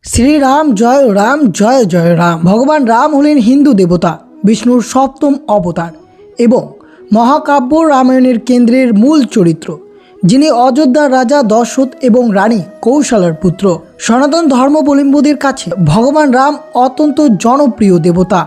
শ্রীরাম জয় জয় রাম। ভগবান রাম হলেন হিন্দু দেবতা, বিষ্ণুর সপ্তম অবতার এবং মহাকাব্য রামায়ণের কেন্দ্রের মূল চরিত্র, যিনি অযোধ্যার রাজা দশরথ এবং রানী কৌশলার পুত্র। সনাতন ধর্মাবলম্বীদের কাছে ভগবান রাম অত্যন্ত জনপ্রিয় দেবতা,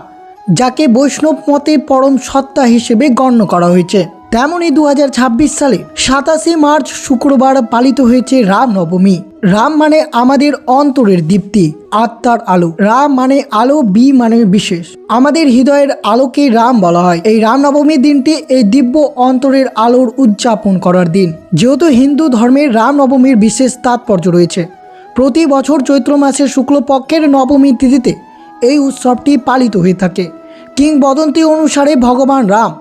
যাকে বৈষ্ণব মতে পরম সত্তা হিসেবে গণ্য করা হয়েছে। তেমনই 2026 সালে 27 মার্চ শুক্রবার পালিত হয়েছে রামনবমী। রাম মানে আমাদের অন্তরের দীপ্তি, আত্মার আলো। রাম মানে আলো, বি মানে বিশেষ। আমাদের হৃদয়ের আলোকে রাম বলা হয়। এই রামনবমীর দিনটি এই দিব্য অন্তরের আলোর উদযাপন করার দিন। যেহেতু হিন্দু ধর্মের রামনবমীর বিশেষ তাৎপর্য রয়েছে, প্রতি বছর চৈত্র মাসের শুক্লপক্ষের নবমী তিথিতে এই উৎসবটি পালিত হয়ে থাকে। কিংবদন্তি অনুসারে ভগবান রাম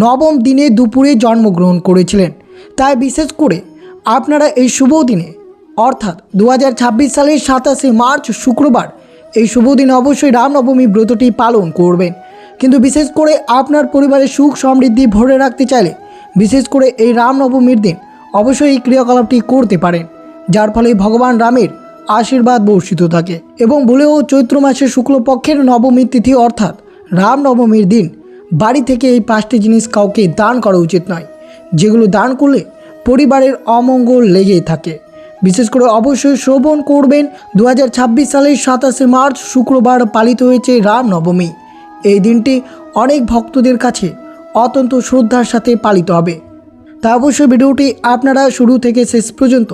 নবম দিনে দুপুরে জন্মগ্রহণ করেছিলেন। তাই বিশেষ করে আপনারা এই শুভ দিনে অর্থাৎ 2026 সালের 27 মার্চ শুক্রবার এই শুভ দিনে অবশ্যই রামনবমী ব্রতটি পালন করবেন। কিন্তু বিশেষ করে আপনার পরিবারের সুখ সমৃদ্ধি ভরে রাখতে চাইলে বিশেষ করে এই রামনবমীর দিন অবশ্যই এই ক্রিয়াকলাপটি করতে পারেন, যার ফলে ভগবান রামের আশীর্বাদ বর্ষিত থাকে। এবং ভুলেও চৈত্র মাসের শুক্লপক্ষের নবমী তিথি অর্থাৎ রামনবমীর দিন বাড়ি থেকে এই 5টি জিনিস কাউকে দান করা উচিত নয়, যেগুলো দান করলে পরিবারের অমঙ্গল লেগেই থাকে। বিশেষ করে অবশ্যই শ্রবণ করবেন 2026 সালের 27 মার্চ শুক্রবার পালিত হয়েছে রামনবমী। এই দিনটি অনেক ভক্তদের কাছে অত্যন্ত শ্রদ্ধার সাথে পালিত হবে। তা অবশ্যই ভিডিওটি আপনারা শুরু থেকে শেষ পর্যন্ত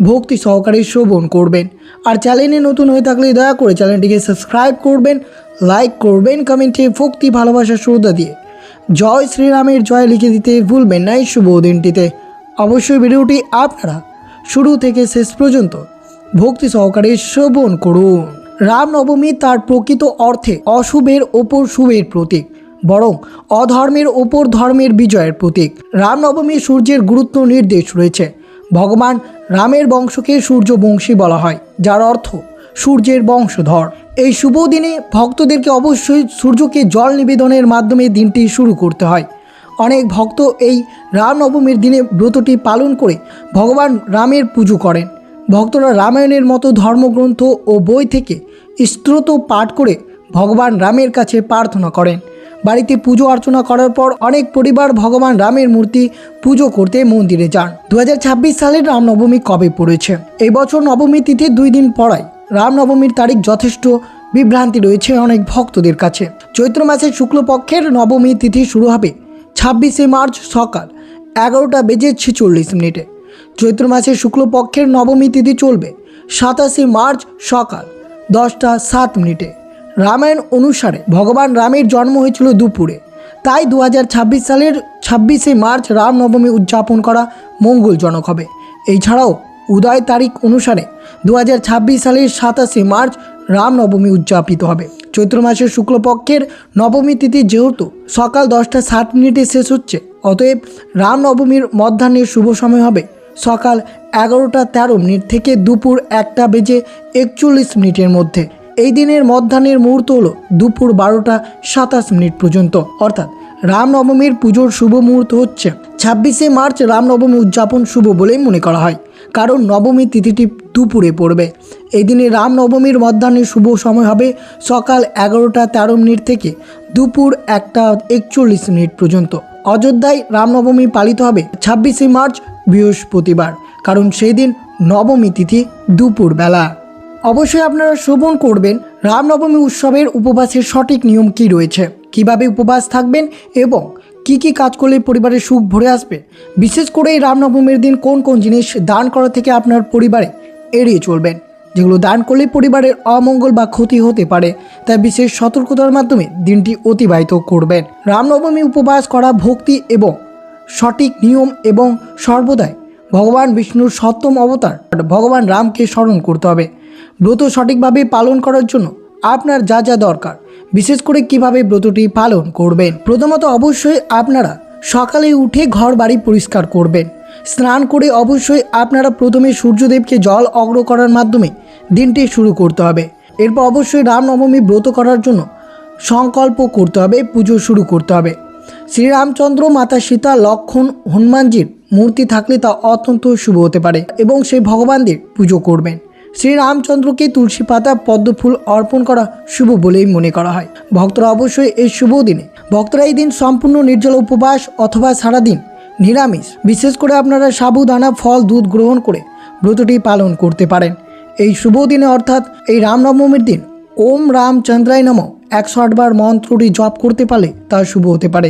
ভক্তি সহকারে শ্রবণ করবেন। আর চ্যানেলে নতুন হয়ে থাকলে দয়া করে চ্যানেলটিকে সাবস্ক্রাইব করবেন, লাইক করবেন, কমেন্টে ভক্তি ভালোবাসা শ্রদ্ধা দিয়ে জয় শ্রীরামের জয় লিখে দিতে ভুলবেন না। এই শুভ দিনটিতে অবশ্যই ভিডিওটি আপনারা শুরু থেকে শেষ পর্যন্ত ভক্তি সহকারে শ্রবণ করুন। রামনবমী তার প্রকৃত অর্থে অশুভের ওপর শুভের প্রতীক, বরং অধর্মের ওপর ধর্মের বিজয়ের প্রতীক। রামনবমী সূর্যের গুরুত্ব নির্দেশ রয়েছে। ভগবান রামের বংশকে সূর্যবংশী বলা হয়, যার অর্থ সূর্যের বংশধর। এই শুভ দিনে ভক্তদেরকে অবশ্যই সূর্যকে জল নিবেদনের মাধ্যমে দিনটি শুরু করতে হয়। অনেক ভক্ত এই রামনবমীর দিনে ব্রতটি পালন করে ভগবান রামের পুজো করেন। ভক্তরা রামায়ণের মতো ধর্মগ্রন্থ ও বই থেকে স্তোত্র পাঠ করে ভগবান রামের কাছে প্রার্থনা করেন। বাড়িতে পুজো অর্চনা করার পর অনেক পরিবার ভগবান রামের মূর্তি পুজো করতে মন্দিরে যান। 2026 সালের রামনবমী কবে পড়েছে? এই বছর নবমী তিথি 2 দিন পড়ায় রামনবমীর তারিখ যথেষ্ট বিভ্রান্তি রয়েছে অনেক ভক্তদের কাছে। চৈত্র মাসের শুক্লপক্ষের নবমী তিথি শুরু হবে 26 মার্চ সকাল 11:46। চৈত্র মাসের শুক্লপক্ষের নবমী তিথি চলবে 27 মার্চ সকাল 10:07। রামায়ণ অনুসারে ভগবান রামের জন্ম হয়েছিল দুপুরে, তাই 2026 সালের 26 মার্চ রামনবমী উদযাপন করা মঙ্গলজনক হবে। এছাড়াও উদয় তারিখ অনুসারে 2026 সালের 27 মার্চ রামনবমী উদযাপিত হবে। চৈত্র মাসের শুক্লপক্ষের নবমী তিথি যেহেতু সকাল 10:07 শেষ হচ্ছে, অতএব রামনবমীর মধ্যাহ্নের শুভ সময় হবে সকাল 11:13 থেকে দুপুর 1:41 মধ্যে। এই দিনের মধ্যাহ্নের মুহূর্ত হলো দুপুর 12:27 পর্যন্ত। অর্থাৎ রামনবমীর পুজোর শুভ মুহূর্ত হচ্ছে 26 মার্চ। রামনবমী উদযাপন শুভ বলেই মনে করা হয়, কারণ নবমী তিথিটি দুপুরে পড়বে। এই দিনে রামনবমীর মধ্যাহ্নের শুভ সময় হবে সকাল 11:13 থেকে দুপুর 1:41 পর্যন্ত। অযোধ্যায় রামনবমী পালিত হবে 26 মার্চ বৃহস্পতিবার, কারণ সেই দিন নবমী তিথি দুপুর বেলা। অবশ্যই আপনারা শ্রবণ করবেন রামনবমী উৎসবের উপবাসের সঠিক নিয়ম কী রয়েছে, কিভাবে উপবাস থাকবেন এবং কি কি কাজ করলে পরিবারের সুখ ভরে আসবে। বিশেষ করে এই রামনবমীর দিন কোন কোন জিনিস দান করা থেকে আপনার পরিবারে এড়িয়ে চলবেন, যেগুলো দান করলে পরিবারের অমঙ্গল বা ক্ষতি হতে পারে। তাই বিশেষ সতর্কতার মাধ্যমে দিনটি অতিবাহিত করবেন। রামনবমী উপবাস করা ভক্তি এবং সঠিক নিয়ম এবং সর্বদাই ভগবান বিষ্ণুর সপ্তম অবতার ভগবান রামকে স্মরণ করতে হবে। ব্রত সঠিকভাবে পালন করার জন্য আপনার যা যা দরকার, বিশেষ করে কিভাবে ব্রতটি পালন করবেন। প্রথমত অবশ্যই আপনারা সকালে উঠে ঘর বাড়ি পরিষ্কার করবেন। স্নান করে অবশ্যই আপনারা প্রথমে সূর্যদেবকে জল অর্ঘ্য করার মাধ্যমে দিনটি শুরু করতে হবে। এরপর অবশ্যই রামনবমী ব্রত করার জন্য সংকল্প করতে হবে, পুজো শুরু করতে হবে। শ্রীরামচন্দ্র, মাতা সীতা, লক্ষ্মণ, হনুমানজির মূর্তি থাকলে তা অত্যন্ত শুভ হতে পারে এবং সেই ভগবানদের পুজো করবেন। শ্রীরামচন্দ্রকে তুলসী পাতা পদ্মফুল অর্পণ করা শুভ বলেই মনে করা হয়। ভক্তরা অবশ্যই এই শুভ দিনে এই দিন সম্পূর্ণ নির্জল উপবাস অথবা সারাদিন নিরামিষ, বিশেষ করে আপনারা সাবুদানা, ফল, দুধ গ্রহণ করে ব্রতটি পালন করতে পারেন। এই শুভ দিনে অর্থাৎ এই রামনবমীর দিন ওম রামচন্দ্রায় নমঃ 108 বার মন্ত্রটি জপ করতে পারলে তা শুভ হতে পারে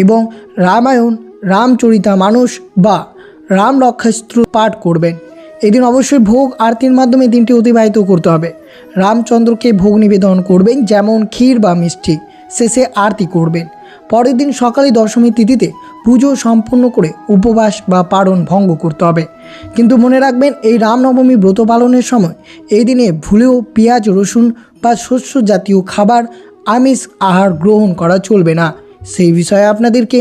এবং রামায়ণ, রামচরিতমানস বা রাম রক্ষাস্ত্র পাঠ করবেন। এদিন অবশ্যই ভোগ আরতির মাধ্যমে দিনটি অতিবাহিত করতে হবে। রামচন্দ্রকে ভোগ নিবেদন করবেন, যেমন ক্ষীর বা মিষ্টি। শেষে আরতি করবেন। পরের দিন সকালে দশমী তিথিতে পুজো সম্পূর্ণ করে উপবাস বা পারণ ভঙ্গ করতে হবে। কিন্তু মনে রাখবেন, এই রামনবমী ব্রত পালনের সময় এই দিনে ভুলেও পেঁয়াজ, রসুন বা শস্য জাতীয় খাবার, আমিষ আহার গ্রহণ করা চলবে না। সেই বিষয়ে আপনাদেরকে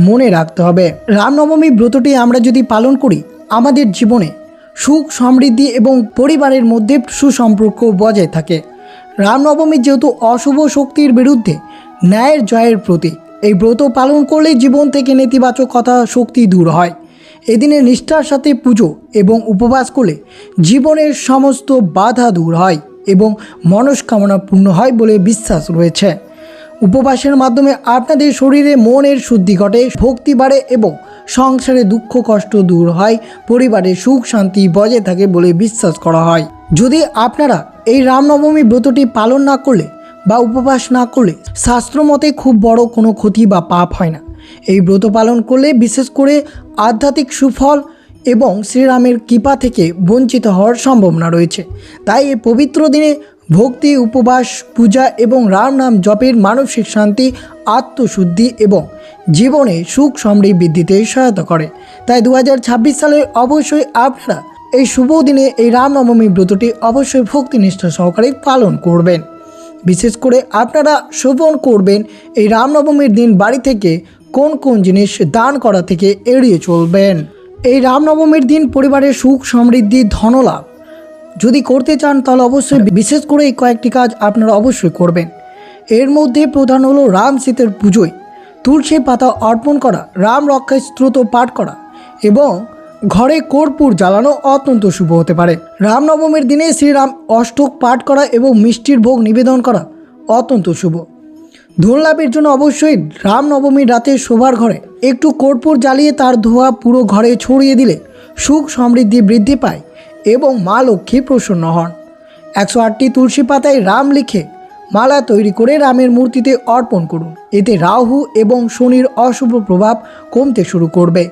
মনে রাখতে হবে। রামনবমী ব্রতটি আমরা যদি পালন করি, আমাদের জীবনে সুখ, সমৃদ্ধি এবং পরিবারের মধ্যে সুসম্পর্ক বজায় থাকে। রামনবমী যেহেতু অশুভ শক্তির বিরুদ্ধে ন্যায়ের জয়ের প্রতীক, এই ব্রত পালন করলে জীবন থেকে নেতিবাচকতা শক্তি দূর হয়। এদিনে নিষ্ঠার সাথে পুজো এবং উপবাস করলে জীবনের সমস্ত বাধা দূর হয় এবং মনস্কামনা পূর্ণ হয় বলে বিশ্বাস রয়েছে। উপবাসের মাধ্যমে আপনাদের শরীরে মনের শুদ্ধি ঘটে, ভক্তি বাড়ে এবং সংসারে দুঃখ কষ্ট দূর হয়, পরিবারে সুখ শান্তি বজায় থাকে বলে বিশ্বাস করা হয়। যদি আপনারা এই রামনবমী ব্রতটি পালন না করলে বা উপবাস না করলে শাস্ত্র মতে খুব বড় কোনো ক্ষতি বা পাপ হয় না। এই ব্রত পালন করলে বিশেষ করে আধ্যাত্মিক সুফল এবং শ্রীরামের কৃপা থেকে বঞ্চিত হওয়ার সম্ভাবনা রয়েছে। তাই এই পবিত্র দিনে ভক্তি, উপবাস, পূজা এবং রাম নাম জপের মানসিক শান্তি, আত্মশুদ্ধি এবং জীবনে সুখ সমৃদ্ধি বৃদ্ধিতে সহায়তা করে। তাই 2026 সালে অবশ্যই আপনারা এই শুভ দিনে এই রামনবমী ব্রতটি অবশ্যই ভক্তিনিষ্ঠা সহকারে পালন করবেন। বিশেষ করে আপনারা শ্রবণ করবেন এই রামনবমীর দিন বাড়ি থেকে কোন কোন জিনিস দান করা থেকে এড়িয়ে চলবেন। এই রামনবমীর দিন পরিবারের সুখ সমৃদ্ধি, ধনলাভ যদি করতে চান তাহলে অবশ্যই বিশেষ করে এই কয়েকটি কাজ আপনারা অবশ্যই করবেন। এর মধ্যে প্রধান হলো রাম সীতার পুজোয় তুলসী পাতা অর্পণ করা, রাম রক্ষা স্তোত্র পাঠ করা এবং ঘরে কর্পূর জ্বালানো অত্যন্ত শুভ হতে পারে। রামনবমীর দিনে শ্রীরাম অষ্টক পাঠ করা এবং মিষ্টির ভোগ নিবেদন করা অত্যন্ত শুভ। ধনলাভের জন্য অবশ্যই রামনবমীর রাতে শোবার ঘরে একটু কর্পূর জ্বালিয়ে তার ধোঁয়া পুরো ঘরে ছড়িয়ে দিলে সুখ সমৃদ্ধি বৃদ্ধি পায় এবং মা লক্ষ্মী প্রসন্ন হন। 108টি তুলসী পাতায় রাম লিখে মালা তৈরি করে রামের মূর্তিতে অর্পণ করুন। এতে রাহু এবং শনির অশুভ প্রভাব কমতে শুরু করবে।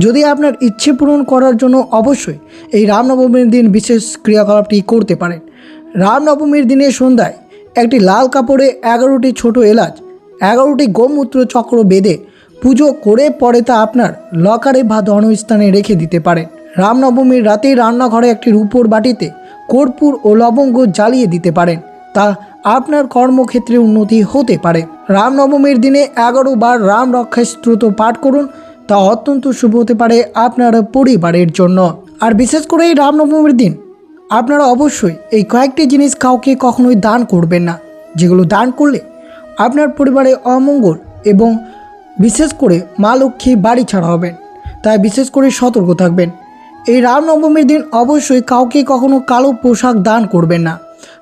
যদি আপনার ইচ্ছে পূরণ করার জন্য অবশ্যই এই রামনবমীর দিন বিশেষ ক্রিয়াকলাপটি করতে পারেন। রামনবমীর দিনে সন্ধ্যায় একটি লাল কাপড়ে 11টি ছোট এলাচ, 11টি গোমূত্র চক্র বেঁধে পুজো করে পরে তা আপনার লকারে বা ধনস্থানে রেখে দিতে পারেন। রামনবমীর রাতে রান্নাঘরে একটি রূপোর বাটিতে কর্পূর ও লবঙ্গ জ্বালিয়ে দিতে পারেন। তা আপনার কর্মক্ষেত্রে উন্নতি হতে পারে। রামনবমীর দিনে 11 বার রাম রক্ষা স্তোত্র পাঠ করুন, তা অত্যন্ত শুভ হতে পারে আপনার পরিবারের জন্য। আর বিশেষ করে এই রামনবমীর দিন আপনারা অবশ্যই এই কয়েকটি জিনিস কাউকে কখনোই দান করবেন না, যেগুলো দান করলে আপনার পরিবারে অমঙ্গল এবং বিশেষ করে মা লক্ষ্মী বাড়ি ছাড়া হবেন। তাই বিশেষ করে সতর্ক থাকবেন। এই রামনবমীর দিন অবশ্যই কাউকে কখনো কালো পোশাক দান করবেন না।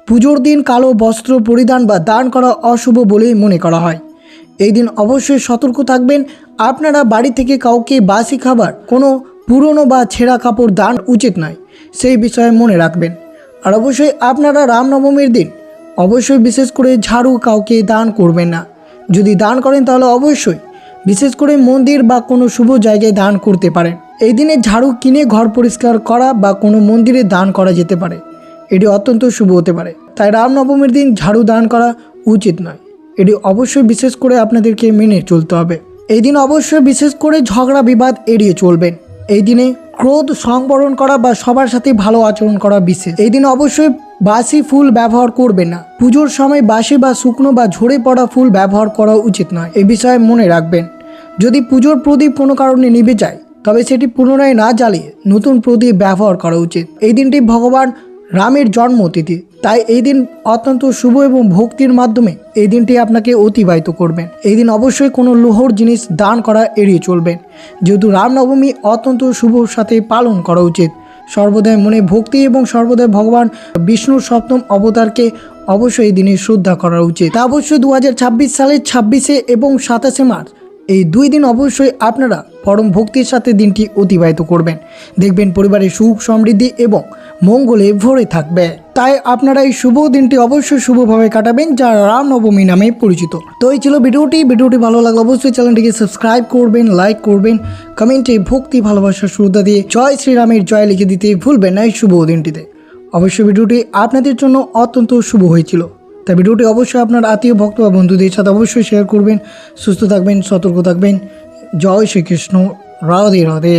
পুজোর দিন কালো বস্ত্র পরিধান বা দান করা অশুভ বলেই মনে করা হয়। এই দিন অবশ্যই সতর্ক থাকবেন। আপনারা বাড়ি থেকে কাউকে বাসি খাবার, কোনো পুরনো বা ছেঁড়া কাপড় দান উচিত নয়, সেই বিষয়ে মনে রাখবেন। আর অবশ্যই আপনারা রামনবমীর দিন অবশ্যই বিশেষ করে ঝাড়ু কাউকে দান করবেন না। যদি দান করেন তাহলে অবশ্যই বিশেষ করে মন্দির বা কোনো শুভ জায়গায় দান করতে পারেন। এই দিনে ঝাড়ু কিনে ঘর পরিষ্কার করা বা কোনো মন্দিরে দান করা যেতে পারে, এটি অত্যন্ত শুভ হতে পারে। তাই রামনবমীর দিন ঝাড়ু দান করা উচিত নয়, এটি অবশ্যই বিশেষ করে আপনাদেরকে মেনে চলতে হবে। এই দিন অবশ্যই বিশেষ করে ঝগড়া বিবাদ এড়িয়ে চলবেন। এই দিনে ক্রোধ সংবরণ করা বা সবার সাথে ভালো আচরণ করা বিশেষ। এই দিন অবশ্যই বাসি ফুল ব্যবহার করবেন না। পুজোর সময় বাসি বা শুকনো বা ঝরে পড়া ফুল ব্যবহার করা উচিত নয়, এই বিষয়ে মনে রাখবেন। যদি পুজোর প্রদীপ কোনো কারণে নিভে যায় তবে সেটি পুনরায় না জ্বালিয়ে নতুন প্রদীপ ব্যবহার করা উচিত। এই দিনটি ভগবান রামের জন্মতিথি, তাই এই দিন অত্যন্ত শুভ এবং ভক্তির মাধ্যমে এই দিনটি আপনাকে অতিবাহিত করবেন। এই দিন অবশ্যই কোনো লোহর জিনিস দান করা এড়িয়ে চলবেন, যেহেতু রামনবমী অত্যন্ত শুভ সাথে পালন করা উচিত। সর্বদাই মনে ভক্তি এবং সর্বদাই ভগবান বিষ্ণুর সপ্তম অবতারকে অবশ্যই এই দিনে শ্রদ্ধা করা উচিত। তা অবশ্যই 2026 সালের 26শে এবং 27শে মার্চ এই 2 দিন অবশ্যই আপনারা পরম ভক্তির সাথে দিনটি অতিবাহিত করবেন। দেখবেন পরিবারের সুখ সমৃদ্ধি এবং মঙ্গলে ভরে থাকবে। তাই আপনারা এই শুভ দিনটি অবশ্যই শুভভাবে কাটাবেন, যা রামনবমী নামে পরিচিত। তো এই ছিল ভিডিওটি ভালো লাগলে অবশ্যই চ্যানেলটিকে সাবস্ক্রাইব করবেন, লাইক করবেন, কমেন্টে ভক্তি ভালোবাসা শ্রদ্ধা দিয়ে জয় শ্রীরামের জয় লিখে দিতে ভুলবেন না এই শুভ দিনটিতে। অবশ্যই ভিডিওটি আপনাদের জন্য অত্যন্ত শুভ হয়েছিল, তাই ভিডিওটি অবশ্যই আপনার আত্মীয় ভক্ত বা বন্ধুদের সাথে অবশ্যই শেয়ার করবেন। সুস্থ থাকবেন, সতর্ক থাকবেন। জয় শ্রীকৃষ্ণ, রাধে রাধে।